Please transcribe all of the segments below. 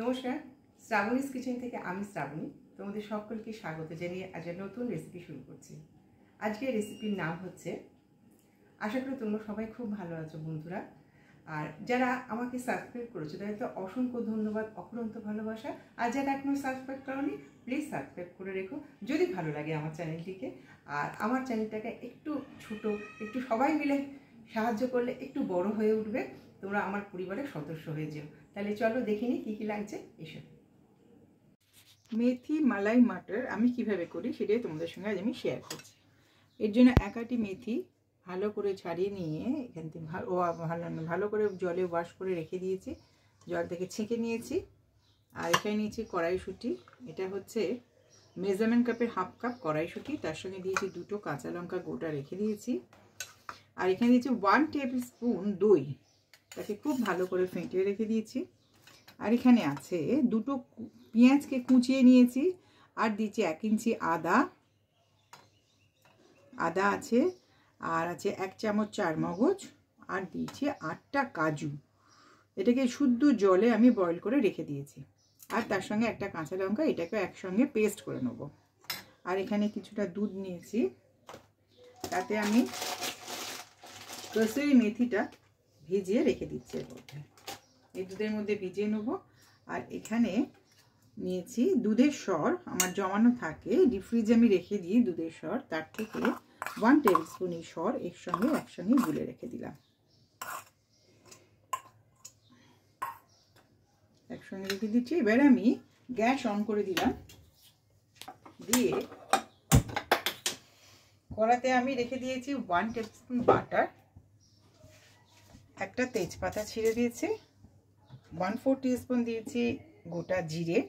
নমস্কার, শ্রাবণীস কিচেন থেকে আমি শ্রাবণী তোমাদের সকলকে স্বাগত জানিয়ে আজ নতুন রেসিপি শুরু করছি। আজকের রেসিপির নাম হচ্ছে, আশা করি তোমরা সবাই খুব ভালো আছো বন্ধুরা। আর যারা আমাকে সাবস্ক্রাইব করেছো তাদের তো অসংখ্য ধন্যবাদ, অফুরন্ত ভালোবাসা। আর যারা এখনো সাবস্ক্রাইব করোনি প্লিজ সাবস্ক্রাইব করে রেখো যদি ভালো লাগে আমার চ্যানেলটিকে। আর আমার চ্যানেলটাকে একটু ছোট, একটু সবাই মিলে সাহায্য করলে একটু বড় হয়ে উঠবে, তোমরা আমার পরিবারের সদস্য হয়ে যাও। তাহলে চলো দেখে নিই কী কী লাগছে। এসব মেথি মালাই মাটার আমি কিভাবে করি সেটাই তোমাদের সঙ্গে আজ আমি শেয়ার করছি। এর জন্য এক আটি মেথি ভালো করে ছাড়িয়ে নিয়ে এখান থেকে ভালো করে জলে ওয়াশ করে রেখে দিয়েছি, জল থেকে ছেঁকে নিয়েছি। আর এখানে নিয়েছি কড়াইশুঁটি, এটা হচ্ছে মেজারমেন্ট কাপের হাফ কাপ কড়াইশুঁটি, তার সঙ্গে দিয়েছি দুটো কাঁচা লঙ্কা গোটা রেখে দিয়েছি। আর এখানে দিয়েছি 1 টেবিল স্পুন দই, তাকে খুব ভালো করে ফেটিয়ে রেখে দিয়েছি। আর এখানে আছে দুটো পেঁয়াজকে কুচিয়ে নিয়েছি, আর দিচ্ছি 1 ইঞ্চি আদা আছে, আর আছে 1 চামচ চারমগজ, আর দিয়েছি 8টা কাজু। এটাকে শুদ্ধ জলে আমি বয়েল করে রেখে দিয়েছি। আর তার সঙ্গে একটা কাঁচা লঙ্কা, এটাকে একসঙ্গে পেস্ট করে নেব। আর এখানে কিছুটা দুধ নিয়েছি, তাতে আমি কসুরি মেথিটা ভিজিয়ে রেখে দিচ্ছি এর মধ্যে, এই দুধের মধ্যে ভিজিয়ে নেব। আর এখানে নিয়েছি দুধের সর, আমার জমানো থাকে ডিপ ফ্রিজে আমি রেখে দিই দুধের সর, তার থেকে 1 টেবিল স্পুন এই সর একসঙ্গে গুলে রেখে দিলাম। একসঙ্গে রেখে দিচ্ছি। এবার আমি গ্যাস অন করে দিলাম, দিয়ে কড়াতে আমি রেখে দিয়েছি 1 টেবিল স্পুন বাটার, একটা তেজপাতা ছিঁড়ে দিয়েছি, 1/4 টিস্পুন দিয়েছি গোটা জিরে,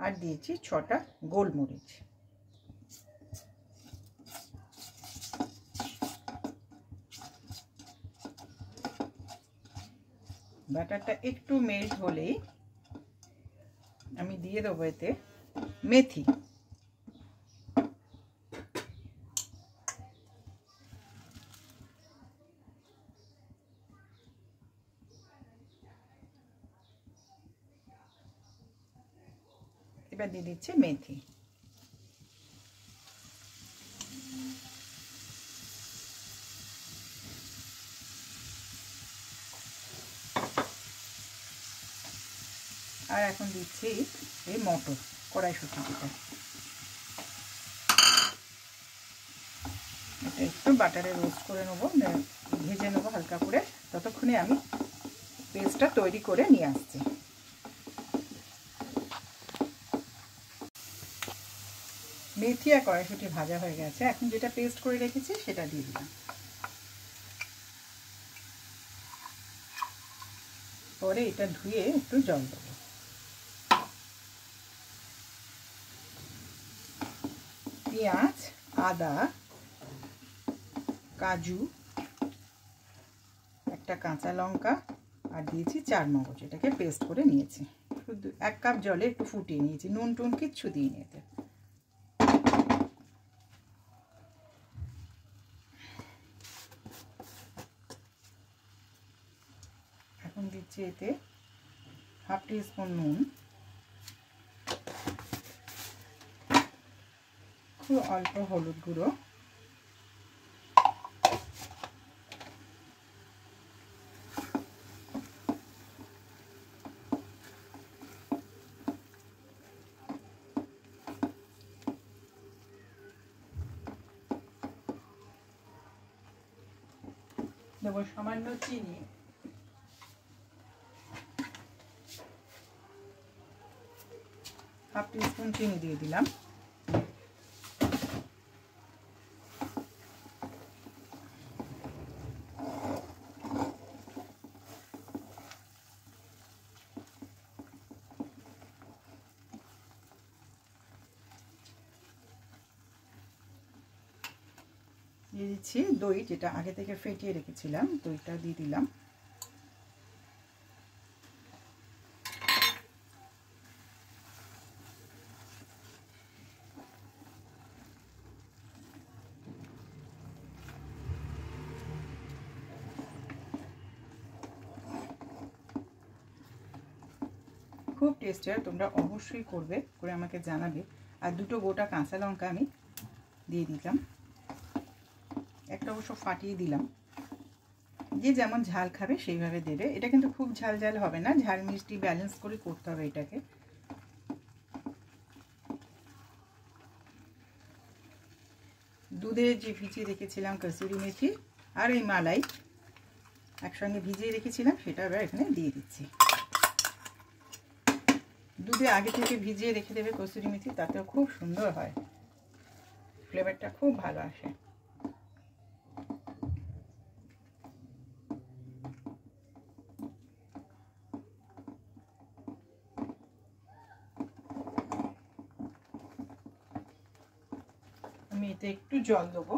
আর দিয়েছি 6টা গোলমরিচ। বাটারটা একটু মেল্ট হলেই আমি দিয়ে দেবো এতে মেথি। এবার দিয়ে দিচ্ছি মেথি। আর এখন দিচ্ছি এই মটর কড়াইশুঁটিটা, এটা একটু বাটারে রোস্ট করে নেবো, ভেজে নেবো হালকা করে, ততক্ষণে আমি পেস্টটা তৈরি করে নিয়ে আসছি। মেথি আর কড়াইশুঁটি ভাজা হয়ে গেছে, এখন যেটা পেস্ট করে রেখেছি সেটা দিয়ে দিলাম। পরে এটা ধুয়ে একটু জল দেবো। পেঁয়াজ, আদা, কাজু, একটা কাঁচা লঙ্কা, আর দিয়েছি চারমগজ, এটাকে পেস্ট করে নিয়েছি। শুধু 1 কাপ জলে একটু ফুটিয়ে নিয়েছি, নুন টুন কিচ্ছু দিইনি এতে। এখন দিচ্ছি এতে 1/2 টিস্পুন নুন, খুব অল্প হলুদ গুঁড়ো, দেবো সামান্য চিনি, হাফ টিস্পুন চিনি দিয়ে দিলাম। দিয়ে দিচ্ছি দই, যেটা আগে থেকে ফেটিয়ে রেখেছিলাম, দইটা দিয়ে দিলাম। খুব টেস্টি হয়, তোমরা অবশ্যই করবে, করে আমাকে জানাবে। আর দুটো গোটা কাঁচা লঙ্কা আমি দিয়ে দিলাম, একটা অবশ্য ফাটিয়ে দিলাম। যে যেমন ঝাল খাবে সেইভাবে দেবে। এটা কিন্তু খুব ঝাল ঝাল হবে না, ঝাল মিষ্টি ব্যালেন্স করে করতে হবে এটাকে। দুধে যে ভিজিয়ে রেখেছিলাম কসুরি মেথি আর এই মালাই একসঙ্গে ভিজিয়ে রেখেছিলাম, সেটা এবার এখানে দিয়ে দিচ্ছি। দুধে আগে থেকে ভিজিয়ে রেখে দেবে কসুরি মেথি, তাতেও খুব সুন্দর হয়, ফ্লেভারটা খুব ভালো আসে। আমি এতে একটু জল দেবো।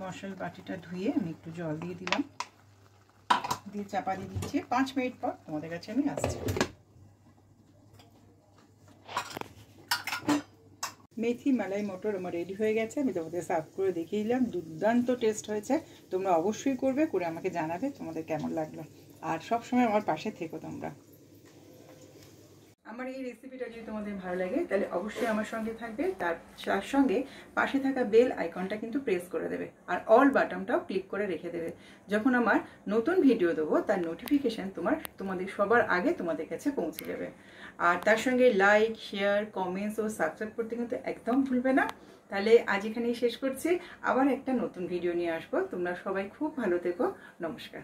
মশলা বাটিটা ধুয়ে আমি একটু জল দিয়ে দিলাম, দিয়ে চাপা দিয়ে দিচ্ছি। 5 মিনিট পর তোমাদের কাছে আমি আসছি। মেথি মালাই মটর আমার রেডি হয়ে গেছে, আমি তোমাদের সার্ভ করে দেখিয়ে দিলাম। দুর্দান্ত টেস্ট হয়েছে, তোমরা অবশ্যই করবে, করে আমাকে জানাবে তোমাদের কেমন লাগলো। আর সব সময় আমার পাশে থেকো তোমরা। আমার এই রেসিপিটা যদি তোমাদের ভালো লাগে তাহলে অবশ্যই আমার সঙ্গে থাকবে, তার সঙ্গে পাশে থাকা বেল আইকনটা কিন্তু প্রেস করে দেবে, আর অল বাটনটাও ক্লিক করে রেখে দেবে। যখন আমার নতুন ভিডিও দেবো তার নোটিফিকেশান তোমাদের সবার আগে তোমাদের কাছে পৌঁছে যাবে। আর তার সঙ্গে লাইক, শেয়ার, কমেন্টস ও সাবস্ক্রাইব করতে কিন্তু একদম ভুলবে না। তাহলে আজ এখানেই শেষ করছি, আবার একটা নতুন ভিডিও নিয়ে আসবো। তোমরা সবাই খুব ভালো থেকো, নমস্কার।